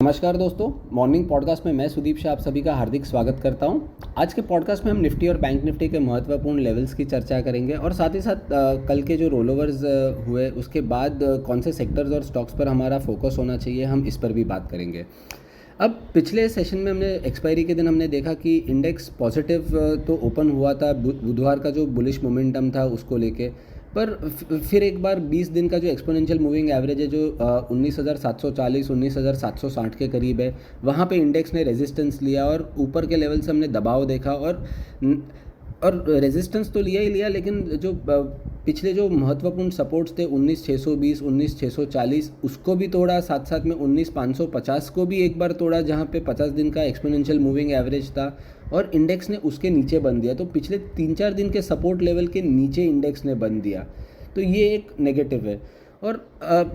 नमस्कार दोस्तों, morning podcast में मैं सुदीप शाह आप सभी का हार्दिक स्वागत करता हूं। आज के पॉडकास्ट में हम निफ्टी और बैंक निफ्टी के महत्वपूर्ण लेवल्स की चर्चा करेंगे और साथ ही साथ कल के जो रोल ओवर्स हुए उसके बाद कौन से सेक्टर्स और स्टॉक्स पर हमारा फोकस होना चाहिए, हम इस पर भी बात करेंगे। अब पिछले सेशन में हमने एक्सपायरी के दिन हमने देखा कि इंडेक्स पॉजिटिव तो ओपन हुआ था, बुधवार का जो बुलिश मोमेंटम था उसको लेके, पर फिर एक बार 20 दिन का जो एक्सपोनेंशियल मूविंग एवरेज है जो 19,740 19,760 के करीब है, वहाँ पे इंडेक्स ने रेजिस्टेंस लिया और ऊपर के लेवल से हमने दबाव देखा और रेजिस्टेंस तो लिया ही लिया, लेकिन जो पिछले जो महत्वपूर्ण सपोर्ट्स थे 19,620 19,640 उसको भी तोड़ा, साथ साथ में 19,550 को भी एक बार तोड़ा, जहाँ पे 50 दिन का एक्सपोनेंशियल मूविंग एवरेज था और इंडेक्स ने उसके नीचे बंद दिया। तो पिछले 3-4 दिन के सपोर्ट लेवल के नीचे इंडेक्स ने बंद दिया, तो ये एक नेगेटिव है। और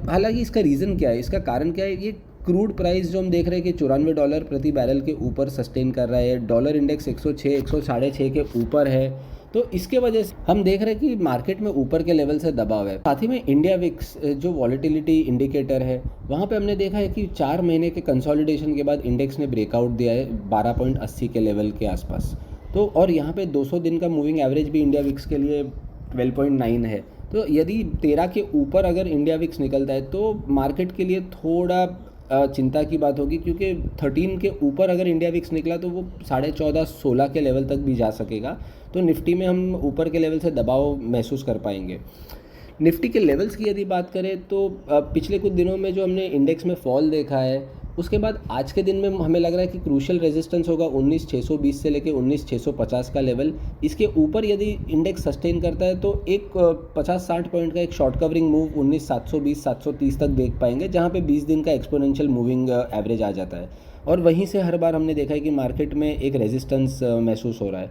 हालांकि इसका रीज़न क्या है, इसका कारण क्या है, ये क्रूड प्राइस जो हम देख रहे हैं कि $94 प्रति बैरल के ऊपर सस्टेन कर रहा है, डॉलर इंडेक्स 106 106.5 के ऊपर है, तो इसके वजह से हम देख रहे हैं कि मार्केट में ऊपर के लेवल से दबाव है। साथ ही में इंडिया विक्स जो वॉलेटिलिटी इंडिकेटर है, वहाँ पे हमने देखा है कि 4 महीने के कंसोलिडेशन के बाद इंडेक्स ने ब्रेकआउट दिया है 12.80 के लेवल के आसपास। तो और यहाँ पे 200 दिन का मूविंग एवरेज भी इंडिया विक्स के लिए 12.9 है। तो यदि 13 के ऊपर अगर इंडिया विक्स निकलता है तो मार्केट के लिए थोड़ा चिंता की बात होगी, क्योंकि 13 के ऊपर अगर इंडिया विक्स निकला तो वो 14.5-16 के लेवल तक भी जा सकेगा। तो निफ्टी में हम ऊपर के लेवल से दबाव महसूस कर पाएंगे। निफ्टी के लेवल्स की यदि बात करें तो पिछले कुछ दिनों में जो हमने इंडेक्स में फॉल देखा है, उसके बाद आज के दिन में हमें लग रहा है कि क्रूशियल रेजिस्टेंस होगा 19,620 से लेके 19,650 का लेवल। इसके ऊपर यदि इंडेक्स सस्टेन करता है तो एक 50-60 पॉइंट का एक शॉर्ट कवरिंग मूव 19,720-730 तक देख पाएंगे, जहाँ पे 20 दिन का एक्सपोनेंशियल मूविंग एवरेज आ जाता है। और वहीं से हर बार हमने देखा है कि मार्केट में एक रेजिस्टेंस महसूस हो रहा है।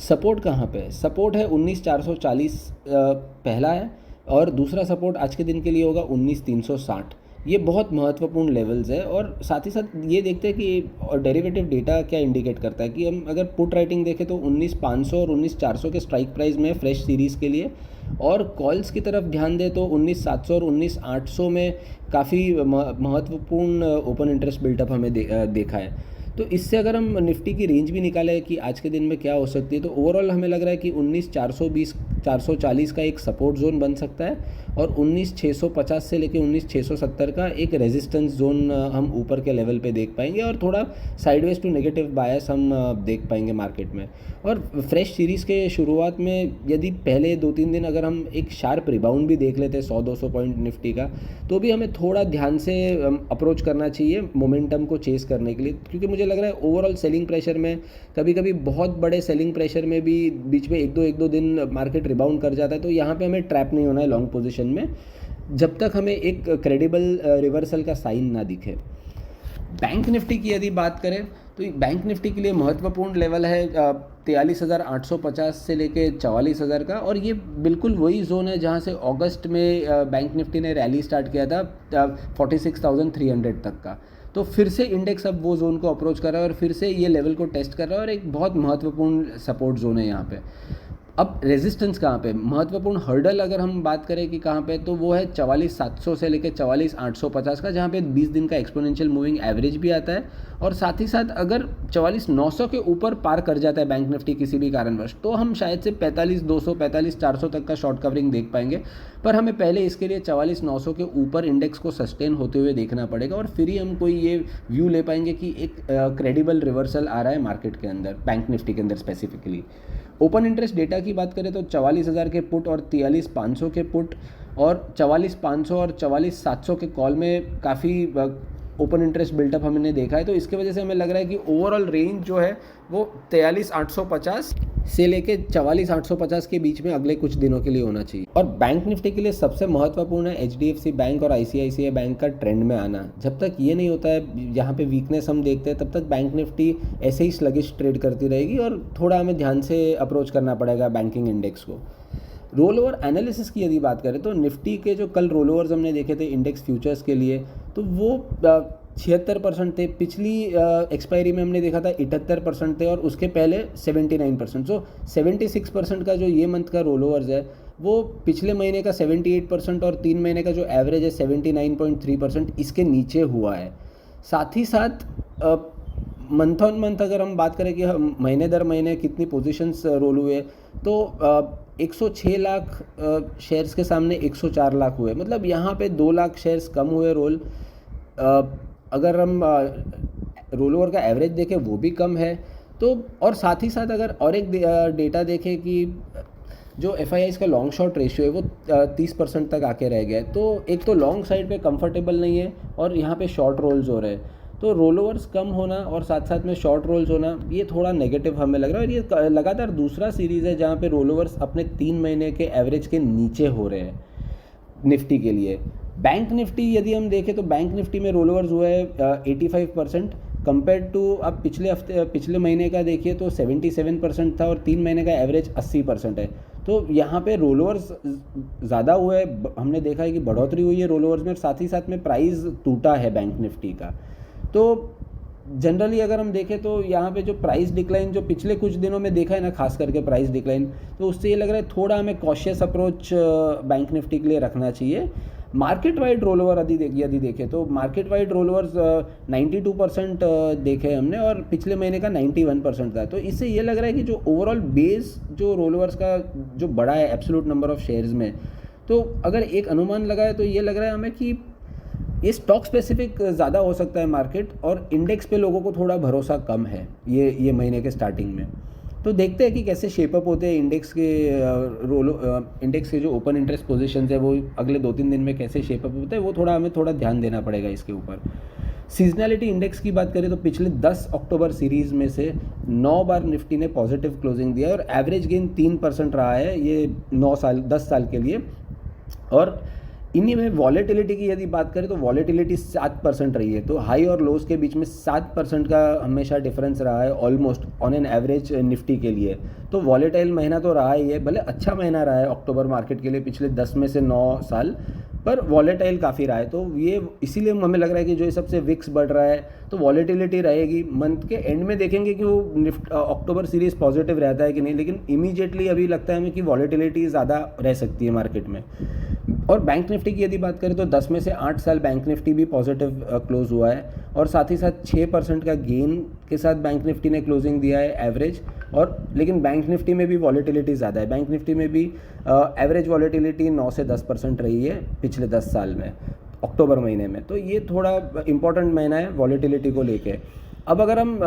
सपोर्ट कहाँ पे है? सपोर्ट है 19,440 पहला है, और दूसरा सपोर्ट आज के दिन के लिए होगा 19,360। ये बहुत महत्वपूर्ण लेवल्स है। और साथ ही साथ ये देखते हैं कि डेरिवेटिव डेटा क्या इंडिकेट करता है कि हम अगर पुट राइटिंग देखें तो 19,500 और 19,400 के स्ट्राइक प्राइस में फ्रेश सीरीज़ के लिए, और कॉल्स की तरफ ध्यान दें तो 19,700 और 19,800 में काफ़ी महत्वपूर्ण ओपन इंटरेस्ट बिल्टअप हमें देखा है। तो इससे अगर हम निफ्टी की रेंज भी निकालें कि आज के दिन में क्या हो सकती है, तो ओवरऑल हमें लग रहा है कि 19,420 440 का एक सपोर्ट जोन बन सकता है और 19,650 से लेके 19,670 का एक रेजिस्टेंस जोन हम ऊपर के लेवल पे देख पाएंगे, और थोड़ा साइडवेज टू नेगेटिव बायस हम देख पाएंगे मार्केट में। और फ्रेश सीरीज़ के शुरुआत में यदि पहले 2-3 दिन अगर हम एक शार्प रिबाउंड भी देख लेते 100-200 पॉइंट निफ्टी का, तो भी हमें थोड़ा ध्यान से अप्रोच करना चाहिए मोमेंटम को चेस करने के लिए, क्योंकि मुझे लग रहा है ओवरऑल सेलिंग प्रेशर में कभी कभी बहुत बड़े सेलिंग प्रेशर में भी बीच में एक दो दिन मार्केट रिबाउंड कर जाता है। तो यहाँ पे हमें ट्रैप नहीं होना है लॉन्ग पोजीशन में, जब तक हमें एक क्रेडिबल रिवर्सल का साइन ना दिखे। बैंक निफ्टी की यदि बात करें तो बैंक निफ्टी के लिए महत्वपूर्ण लेवल है 43,850 से लेके 44,000 का, और ये बिल्कुल वही जोन है जहाँ से अगस्त में बैंक निफ्टी ने रैली स्टार्ट किया था 46,300 तक का। तो फिर से इंडेक्स अब वो जोन को अप्रोच कर रहा है और फिर से ये लेवल को टेस्ट कर रहा है, और एक बहुत महत्वपूर्ण सपोर्ट जोन है यहाँ पे। अब रेजिस्टेंस कहाँ पे, महत्वपूर्ण हर्डल अगर हम बात करें कि कहाँ पे, तो वो है 44,700 से लेकर 44,850 का, जहाँ पे 20 दिन का एक्सपोनेंशियल मूविंग एवरेज भी आता है। और साथ ही साथ अगर 44,900 के ऊपर पार कर जाता है बैंक निफ्टी किसी भी कारणवश, तो हम शायद से 45,200 45,400 तक का शॉर्ट कवरिंग देख पाएंगे। पर हमें पहले इसके लिए 44,900 के ऊपर इंडेक्स को सस्टेन होते हुए देखना पड़ेगा, और फिर ही हम कोई ये व्यू ले पाएंगे कि एक क्रेडिबल रिवर्सल आ रहा है मार्केट के अंदर, बैंक निफ्टी के अंदर स्पेसिफिकली। ओपन इंटरेस्ट डेटा की बात करें तो 44,000 के पुट और 43,500 के पुट और 44,500 और 44,700 के कॉल में काफ़ी ओपन इंटरेस्ट बिल्टअप हमने देखा है। तो इसके वजह से हमें लग रहा है कि ओवरऑल रेंज जो है वो 43,850 से लेके 44,850 के बीच में अगले कुछ दिनों के लिए होना चाहिए। और बैंक निफ्टी के लिए सबसे महत्वपूर्ण है HDFC बैंक और ICICI बैंक का ट्रेंड में आना। जब तक ये नहीं होता है, यहाँ पे वीकनेस हम देखते हैं, तब तक बैंक निफ्टी ऐसे ही स्लगिश ट्रेड करती रहेगी और थोड़ा हमें ध्यान से अप्रोच करना पड़ेगा बैंकिंग इंडेक्स को। रोल ओवर एनालिसिस की यदि बात करें तो निफ्टी के जो कल रोल ओवर्स हमने देखे थे इंडेक्स फ्यूचर्स के लिए, तो वो 76% थे। पिछली एक्सपायरी में हमने देखा था 78% थे, और उसके पहले 79%। सो 76% का जो ये मंथ का रोल ओवर्स है वो पिछले महीने का 78% और 3 महीने का जो एवरेज है 79.3% इसके नीचे हुआ है। साथ ही साथ मंथ ऑन मंथ अगर हम बात करें कि हम महीने दर महीने कितनी पोजीशंस रोल हुए, तो 106 लाख शेयर्स के सामने 104 लाख हुए, मतलब यहाँ पे 2 लाख शेयर्स कम हुए रोल। अगर हम रोल ओवर का एवरेज देखें वो भी कम है। तो और साथ ही साथ अगर और एक डेटा देखें कि जो एफ का लॉन्ग शॉर्ट रेशियो है वो 30% तक आके रह गया है। तो एक तो लॉन्ग साइड पे कंफर्टेबल नहीं है और यहाँ पे शॉर्ट रोल्स हो रहे हैं। तो रोल ओवर्स कम होना और साथ साथ में शॉर्ट रोल्स होना, ये थोड़ा नेगेटिव हमें लग रहा है। और ये लगातार दूसरा सीरीज़ है जहाँ पे रोल ओवर्स अपने 3 महीने के एवरेज के नीचे हो रहे हैं निफ्टी के लिए। बैंक निफ्टी यदि हम देखें तो बैंक निफ्टी में रोल ओवर्स हुआ है 85%, कंपेयर टू आप पिछले महीने का देखिए तो 77% था और 3 महीने का एवरेज 80% है। तो यहाँ पे रोल ओवर्स ज़्यादा हुए है, हमने देखा है कि बढ़ोतरी हुई है रोल ओवर्स में, और साथ ही साथ में प्राइस टूटा है बैंक निफ्टी का। तो जनरली अगर हम देखें तो यहाँ पे जो प्राइस डिक्लाइन जो पिछले कुछ दिनों में देखा है ना, खास करके प्राइस डिक्लाइन, तो उससे ये लग रहा है थोड़ा हमें कॉशियस अप्रोच बैंक निफ्टी के लिए रखना चाहिए। मार्केट वाइड रोल ओवर यदि देखें तो मार्केट वाइड रोल ओवर्स 92% देखे हमने और पिछले महीने का 91% था। तो इससे ये लग रहा है कि जो ओवरऑल बेस जो रोल ओवर्स का जो बड़ा है एब्सोल्यूट नंबर ऑफ शेयर्स में, तो अगर एक अनुमान लगाए तो ये लग रहा है हमें कि ये स्टॉक स्पेसिफिक ज़्यादा हो सकता है मार्केट, और इंडेक्स पे लोगों को थोड़ा भरोसा कम है ये महीने के स्टार्टिंग में। तो देखते हैं कि कैसे शेपअप होते हैं इंडेक्स के जो ओपन इंटरेस्ट पोजीशंस है वो अगले 2-3 दिन में कैसे शेपअप होते हैं, वो हमें थोड़ा ध्यान देना पड़ेगा इसके ऊपर। सीजनैलिटी इंडेक्स की बात करें तो पिछले 10 अक्टूबर सीरीज़ में से 9 बार निफ्टी ने पॉजिटिव क्लोजिंग दिया है और एवरेज गेन 3% रहा है ये 10 साल के लिए। और इन्हीं में वॉलेटिलिटी की यदि बात करें तो वॉलेटिलिटी 7% रही है। तो हाई और लोज के बीच में 7% का हमेशा डिफरेंस रहा है almost on an average Nifty के लिए। तो वॉलेटाइल महीना तो रहा ही है, भले अच्छा महीना रहा है अक्टूबर मार्केट के लिए पिछले 10 में से 9 साल, पर वॉलेटाइल काफ़ी रहा है। तो ये इसीलिए हमें लग रहा है कि जो सबसे विक्स बढ़ रहा है तो वॉलेटिलिटी रहेगी। मंथ के एंड में देखेंगे कि वो अक्टूबर सीरीज़ पॉजिटिव रहता है कि नहीं, लेकिन इमीडिएटली अभी लगता है हमें कि वॉलेटिलिटी ज़्यादा रह सकती है मार्केट में। और बैंक निफ्टी की यदि बात करें तो 10 में से 8 साल बैंक निफ्टी भी पॉजिटिव क्लोज हुआ है और साथ ही साथ 6% का गेन के साथ बैंक निफ्टी ने क्लोजिंग दिया है एवरेज। और लेकिन बैंक निफ्टी में भी वॉलेटिलिटी ज़्यादा है, बैंक निफ्टी में भी एवरेज वॉलेटिलिटी 9 से 10% रही है पिछले 10 साल में अक्टूबर महीने में। तो ये थोड़ा इंपॉर्टेंट महीना है वॉलेटिलिटी को लेके। अब अगर हम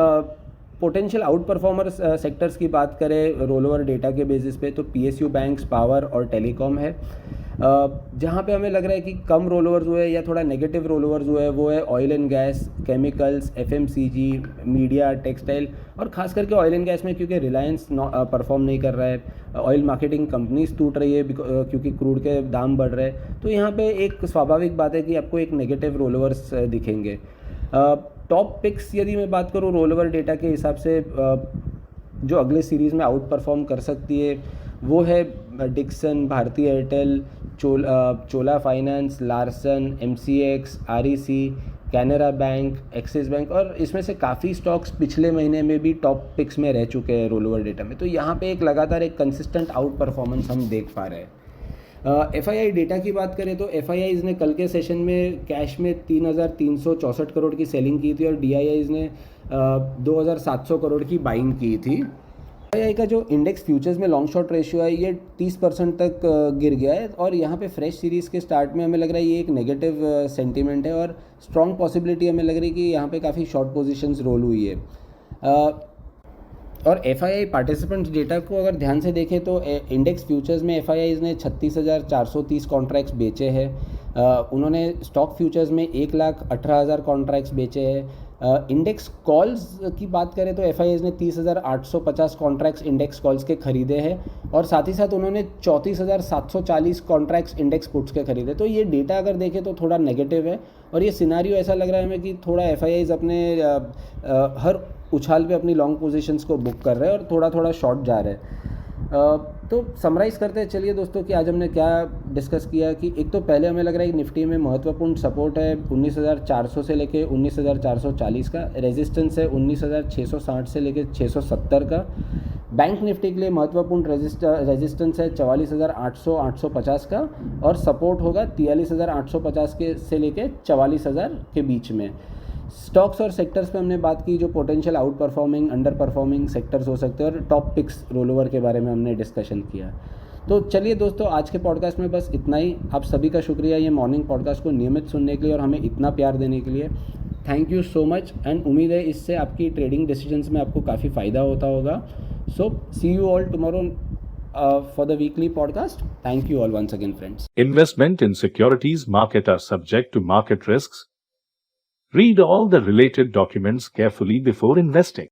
पोटेंशियल आउट परफॉर्मर्स सेक्टर्स की बात करें रोल ओवर डेटा के बेसिस पे, तो पीएसयू बैंक्स, पावर और टेलीकॉम है। जहाँ पे हमें लग रहा है कि कम रोल ओवर्स हुए या थोड़ा नेगेटिव रोल ओवर्स हुए वो है oil and gas, chemicals, FMCG, media, textile, और खास करके ऑयल एंड गैस में क्योंकि रिलायंस परफॉर्म नहीं कर रहा है, ऑयल मार्केटिंग कंपनीज टूट रही है क्योंकि क्रूड के दाम बढ़ रहे हैं। तो यहाँ पे एक स्वाभाविक बात है कि आपको एक नेगेटिव रोल ओवर्स दिखेंगे। टॉप पिक्स यदि मैं बात करूँ रोल ओवर डेटा के हिसाब से जो अगले सीरीज़ में आउट परफॉर्म कर सकती है वो है Dixon, Bharti Airtel, Chola finance, Larsen, MCX, REC, Canara bank, Axis bank, और इसमें से काफ़ी स्टॉक्स पिछले महीने में भी टॉप पिक्स में रह चुके हैं रोल ओवर डेटा में। तो यहाँ पे एक लगातार एक कंसिस्टेंट आउट परफॉर्मेंस हम देख पा रहे हैं। एफआईआई डेटा की बात करें तो एफआईआईज ने कल के सेशन में कैश में 3,364 करोड़ की सेलिंग की थी और डीआईआईज ने 2,700 करोड़ की बाइंग की थी। एफआईआई का जो इंडेक्स फ्यूचर्स में लॉन्ग शॉर्ट रेशियो है ये 30% तक गिर गया है और यहाँ पे फ्रेश सीरीज़ के स्टार्ट में हमें लग रहा है ये एक नेगेटिव सेंटीमेंट है और स्ट्रॉन्ग पॉसिबिलिटी हमें लग रही है कि यहाँ पे काफ़ी शॉर्ट पोजीशंस रोल हुई है। और एफआईआई पार्टिसिपेंट्स डेटा को अगर ध्यान से देखें तो इंडेक्स फ्यूचर्स में एफआईआईज ने 36,430 कॉन्ट्रैक्ट्स बेचे हैं। उन्होंने स्टॉक फ्यूचर्स में 1,18,000 कॉन्ट्रैक्ट्स बेचे हैं। इंडेक्स कॉल्स की बात करें तो एफआईआईज ने 30,850 कॉन्ट्रैक्ट्स इंडेक्स कॉल्स के खरीदे हैं और साथ ही साथ उन्होंने 34,740 कॉन्ट्रैक्ट्स इंडेक्स पुट्स के खरीदे। तो ये डेटा अगर देखें तो थोड़ा नेगेटिव है और ये सिनारियो ऐसा लग रहा है हमें कि थोड़ा एफआईआईज अपने हर उछाल पे अपनी लॉन्ग पोजीशंस को बुक कर रहे हैं और थोड़ा थोड़ा शॉर्ट जा रहे हैं। तो समराइज़ करते हैं चलिए दोस्तों कि आज हमने क्या डिस्कस किया कि एक तो पहले हमें लग रहा है कि निफ्टी में महत्वपूर्ण सपोर्ट है 19,400 से लेके 19,440 का, रेजिस्टेंस है 19,660 से लेके 670 का। बैंक निफ्टी के लिए महत्वपूर्ण रेजिस्टेंस है 44,800-850 का और सपोर्ट होगा 43,850 के से लेके 44,000 के बीच में। स्टॉक्स और सेक्टर्स पे हमने बात की जो potential out performing under performing sectors हो सकते हैं, और टॉप पिक्स रोल ओवर के बारे में हमने डिस्कशन किया। तो चलिए दोस्तों, आज के पॉडकास्ट में बस इतना ही। आप सभी का शुक्रिया ये मॉर्निंग पॉडकास्ट को नियमित सुनने के लिए और हमें इतना प्यार देने के लिए। Thank you so much, and उम्मीद है इससे आपकी ट्रेडिंग डिसीजंस में आपको काफ़ी फ़ायदा होता होगा। So see you all tomorrow for the weekly podcast. Thank you all once again, friends. Investment in securities market are subject to market risks. Read all the related documents carefully before investing.